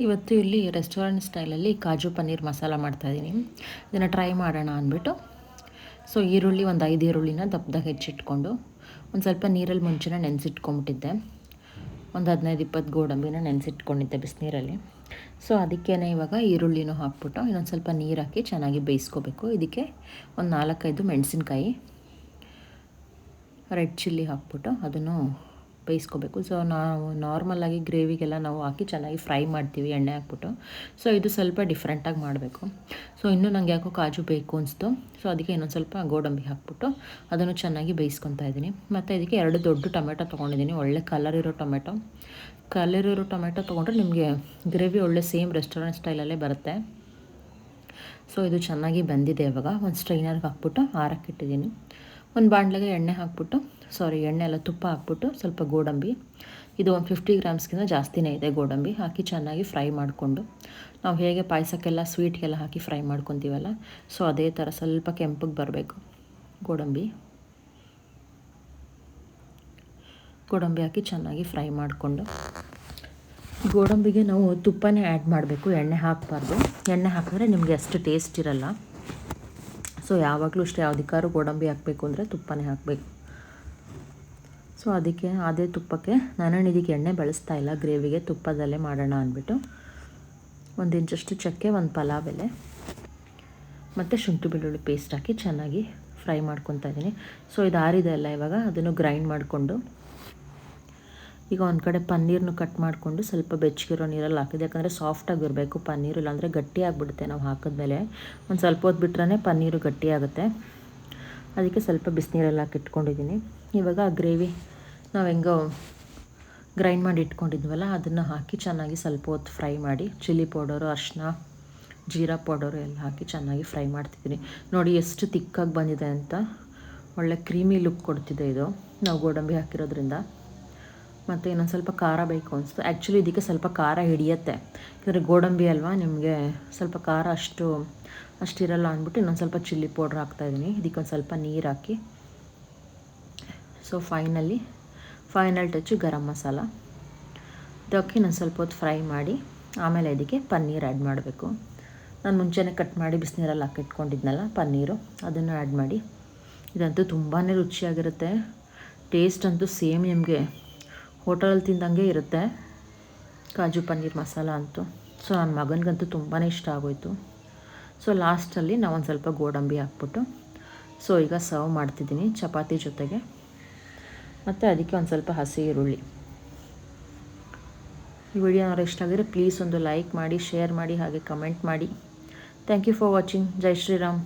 ಇವತ್ತು ಇಲ್ಲಿ ರೆಸ್ಟೋರೆಂಟ್ ಸ್ಟೈಲಲ್ಲಿ ಕಾಜು ಪನ್ನೀರ್ ಮಸಾಲ ಮಾಡ್ತಾಯಿದ್ದೀನಿ. ಇದನ್ನು ಟ್ರೈ ಮಾಡೋಣ ಅಂದ್ಬಿಟ್ಟು ಈರುಳ್ಳಿ ಒಂದು 5 ಈರುಳ್ಳಿನ ದಪ್ಪದಾಗಿ ಹೆಚ್ಚಿಟ್ಕೊಂಡು ಒಂದು ಸ್ವಲ್ಪ ನೀರಲ್ಲಿ ಮುಂಚೆನೇ ನೆನೆಸಿಟ್ಕೊಂಬಿಟ್ಟಿದ್ದೆ. ಒಂದು 15-20 ಗೋಡಂಬಿನ ನೆನೆಸಿಟ್ಕೊಂಡಿದ್ದೆ ಬಿಸಿನೀರಲ್ಲಿ. ಅದಕ್ಕೇ ಇವಾಗ ಈರುಳ್ಳಿನೂ ಹಾಕ್ಬಿಟ್ಟು ಇನ್ನೊಂದು ಸ್ವಲ್ಪ ನೀರು ಹಾಕಿ ಚೆನ್ನಾಗಿ ಬೇಯಿಸ್ಕೋಬೇಕು. ಇದಕ್ಕೆ ಒಂದು 4-5 ಮೆಣಸಿನ್ಕಾಯಿ, ರೆಡ್ ಚಿಲ್ಲಿ ಹಾಕ್ಬಿಟ್ಟು ಅದನ್ನು ಬೇಯಿಸ್ಕೋಬೇಕು. ನಾವು ನಾರ್ಮಲಾಗಿ ಗ್ರೇವಿಗೆಲ್ಲ ನಾವು ಹಾಕಿ ಚೆನ್ನಾಗಿ ಫ್ರೈ ಮಾಡ್ತೀವಿ ಎಣ್ಣೆ ಹಾಕ್ಬಿಟ್ಟು. ಇದು ಸ್ವಲ್ಪ ಡಿಫ್ರೆಂಟಾಗಿ ಮಾಡಬೇಕು. ಇನ್ನೂ ನನಗೆ ಯಾಕೋ ಕಾಜು ಬೇಕು ಅನಿಸ್ತು. ಅದಕ್ಕೆ ಇನ್ನೊಂದು ಸ್ವಲ್ಪ ಗೋಡಂಬಿ ಹಾಕ್ಬಿಟ್ಟು ಅದನ್ನು ಚೆನ್ನಾಗಿ ಬೇಯಿಸ್ಕೊತಾ ಇದ್ದೀನಿ. ಮತ್ತು ಇದಕ್ಕೆ 2 ದೊಡ್ಡ ಟೊಮೆಟೊ ತೊಗೊಂಡಿದ್ದೀನಿ. ಒಳ್ಳೆ ಕಲರ್ ಇರೋ ಟೊಮೆಟೊ ತೊಗೊಂಡ್ರೆ ನಿಮಗೆ ಗ್ರೇವಿ ಒಳ್ಳೆ ಸೇಮ್ ರೆಸ್ಟೋರೆಂಟ್ ಸ್ಟೈಲಲ್ಲೇ ಬರುತ್ತೆ. ಇದು ಚೆನ್ನಾಗಿ ಬಂದಿದೆ. ಇವಾಗ ಒಂದು ಸ್ಟ್ರೈನರ್ಗೆ ಹಾಕ್ಬಿಟ್ಟು ಆರಕ್ಕಿಟ್ಟಿದ್ದೀನಿ. ಒಂದು ಬಾಣಲೆಗೆ ಎಣ್ಣೆ ಅಲ್ಲ ತುಪ್ಪ ಹಾಕ್ಬಿಟ್ಟು ಸ್ವಲ್ಪ ಗೋಡಂಬಿ, ಇದು ಒಂದು 50 ಗ್ರಾಮ್ಸ್ಗಿಂತ ಜಾಸ್ತಿನೇ ಇದೆ ಗೋಡಂಬಿ ಹಾಕಿ ಚೆನ್ನಾಗಿ ಫ್ರೈ ಮಾಡಿಕೊಂಡು, ನಾವು ಹೇಗೆ ಪಾಯಸಕ್ಕೆಲ್ಲ ಸ್ವೀಟ್ಗೆಲ್ಲ ಹಾಕಿ ಫ್ರೈ ಮಾಡ್ಕೊತೀವಲ್ಲ ಅದೇ ಥರ ಸ್ವಲ್ಪ ಕೆಂಪಗೆ ಬರಬೇಕು. ಗೋಡಂಬಿ ಹಾಕಿ ಚೆನ್ನಾಗಿ ಫ್ರೈ ಮಾಡಿಕೊಂಡು, ಗೋಡಂಬಿಗೆ ನಾವು ತುಪ್ಪನೇ ಆ್ಯಡ್ ಮಾಡಬೇಕು, ಎಣ್ಣೆ ಹಾಕಬಾರ್ದು. ಎಣ್ಣೆ ಹಾಕಿದ್ರೆ ನಿಮಗೆ ಅಷ್ಟು ಟೇಸ್ಟ್ ಇರಲ್ಲ. ಯಾವಾಗಲೂ ಅಷ್ಟೇ, ಯಾವುದಕ್ಕಾದ್ರೂ ಗೋಡಂಬಿ ಹಾಕಬೇಕು ಅಂದರೆ ತುಪ್ಪನೇ ಹಾಕಬೇಕು. ಅದಕ್ಕೆ ಅದೇ ತುಪ್ಪಕ್ಕೆ ನಾನೇನು ಇದಕ್ಕೆ ಎಣ್ಣೆ ಬಳಸ್ತಾ ಇಲ್ಲ, ಗ್ರೇವಿಗೆ ತುಪ್ಪದಲ್ಲೇ ಮಾಡೋಣ ಅಂದ್ಬಿಟ್ಟು ಒಂದು ಇಂಚಷ್ಟು ಚಕ್ಕೆ, ಒಂದು ಪಲಾವ್ ಎಲೆ ಮತ್ತು ಶುಂಠಿ ಬೆಳ್ಳುಳ್ಳಿ ಪೇಸ್ಟ್ ಹಾಕಿ ಚೆನ್ನಾಗಿ ಫ್ರೈ ಮಾಡ್ಕೊತಾ ಇದ್ದೀನಿ. ಇದು ಆರಿದೆ ಅಲ್ಲ, ಇವಾಗ ಅದನ್ನು ಗ್ರೈಂಡ್ ಮಾಡಿಕೊಂಡು ಈಗ ಒಂದು ಕಡೆ ಪನ್ನೀರನ್ನು ಕಟ್ ಮಾಡಿಕೊಂಡು ಸ್ವಲ್ಪ ಬೆಚ್ಚಗಿರೋ ನೀರಲ್ಲಿ ಹಾಕಿದೆ. ಯಾಕಂದರೆ ಸಾಫ್ಟಾಗಿರಬೇಕು ಪನ್ನೀರು, ಇಲ್ಲಾಂದರೆ ಗಟ್ಟಿ ಆಗಿಬಿಡುತ್ತೆ. ನಾವು ಹಾಕಿದ್ಮೇಲೆ ಒಂದು ಸ್ವಲ್ಪ ಹೊತ್ತು ಬಿಟ್ರೆ ಪನ್ನೀರು ಗಟ್ಟಿಯಾಗುತ್ತೆ. ಅದಕ್ಕೆ ಸ್ವಲ್ಪ ಬಿಸಿನೀರಲ್ಲಿ ಹಾಕಿ ಇಟ್ಕೊಂಡಿದ್ದೀನಿ. ಇವಾಗ ಆ ಗ್ರೇವಿ ನಾವು ಹೆಂಗೋ ಗ್ರೈಂಡ್ ಮಾಡಿ ಇಟ್ಕೊಂಡಿದ್ವಲ್ಲ ಅದನ್ನು ಹಾಕಿ ಚೆನ್ನಾಗಿ ಸ್ವಲ್ಪ ಹೊತ್ತು ಫ್ರೈ ಮಾಡಿ, ಚಿಲ್ಲಿ ಪೌಡರು, ಅರಿಶಿನ, ಜೀರಾ ಪೌಡರು ಎಲ್ಲ ಹಾಕಿ ಚೆನ್ನಾಗಿ ಫ್ರೈ ಮಾಡ್ತಿದ್ದೀನಿ. ನೋಡಿ ಎಷ್ಟು ತಿಕ್ಕಾಗಿ ಬಂದಿದೆ ಅಂತ, ಒಳ್ಳೆ ಕ್ರೀಮಿ ಲುಕ್ ಕೊಡ್ತಿದೆ ಇದು ನಾವು ಗೋಡಂಬಿ ಹಾಕಿರೋದ್ರಿಂದ. ಮತ್ತು ಇನ್ನೊಂದು ಸ್ವಲ್ಪ ಖಾರ ಬೇಕು ಅನಿಸ್ತು. ಆ್ಯಕ್ಚುಲಿ ಇದಕ್ಕೆ ಸ್ವಲ್ಪ ಖಾರ ಹಿಡಿಯುತ್ತೆ, ಯಾಕಂದರೆ ಗೋಡಂಬಿ ಅಲ್ವಾ, ನಿಮಗೆ ಸ್ವಲ್ಪ ಖಾರ ಅಷ್ಟಿರಲ್ಲ ಅಂದ್ಬಿಟ್ಟು ಇನ್ನೊಂದು ಸ್ವಲ್ಪ ಚಿಲ್ಲಿ ಪೌಡ್ರ್ ಹಾಕ್ತಾಯಿದ್ದೀನಿ. ಇದಕ್ಕೊಂದು ಸ್ವಲ್ಪ ನೀರು ಹಾಕಿ ಫೈನಲ್ ಟಚ್ಚು ಗರಂ ಮಸಾಲ ಇದಕ್ಕೆ ನಾನು ಸ್ವಲ್ಪ ಹೊತ್ತು ಫ್ರೈ ಮಾಡಿ ಆಮೇಲೆ ಇದಕ್ಕೆ ಪನ್ನೀರ್ ಆ್ಯಡ್ ಮಾಡಬೇಕು. ನಾನು ಮುಂಚೆನೇ ಕಟ್ ಮಾಡಿ ಬಿಸಿನೀರಲ್ಲಿ ಹಾಕಿಟ್ಕೊಂಡಿದ್ನಲ್ಲ ಪನ್ನೀರು, ಅದನ್ನು ಆ್ಯಡ್ ಮಾಡಿ. ಇದಂತೂ ತುಂಬಾ ರುಚಿಯಾಗಿರುತ್ತೆ. ಟೇಸ್ಟ್ ಅಂತೂ ಸೇಮ್ ನಿಮಗೆ ಹೋಟೆಲಲ್ಲಿ ತಿಂದಂಗೆ ಇರುತ್ತೆ ಕಾಜು ಪನ್ನೀರ್ ಮಸಾಲ ಅಂತೂ. ನನ್ನ ಮಗನಿಗಂತೂ ತುಂಬಾ ಇಷ್ಟ ಆಗೋಯಿತು. ಲಾಸ್ಟಲ್ಲಿ ನಾವು ಒಂದು ಸ್ವಲ್ಪ ಗೋಡಂಬಿ ಹಾಕ್ಬಿಟ್ಟು ಈಗ ಸರ್ವ್ ಮಾಡ್ತಿದ್ದೀನಿ ಚಪಾತಿ ಜೊತೆಗೆ. ಮತ್ತು ಅದಕ್ಕೆ ಒಂದು ಸ್ವಲ್ಪ ಹಸಿ ಈರುಳ್ಳಿ. ಈ ವಿಡಿಯೋ ಏನಾದ್ರು ಇಷ್ಟ ಆಗಿದ್ರೆ ಪ್ಲೀಸ್ ಒಂದು ಲೈಕ್ ಮಾಡಿ, ಶೇರ್ ಮಾಡಿ, ಹಾಗೆ ಕಮೆಂಟ್ ಮಾಡಿ. Thank you for watching. ಜೈ ಶ್ರೀರಾಮ್.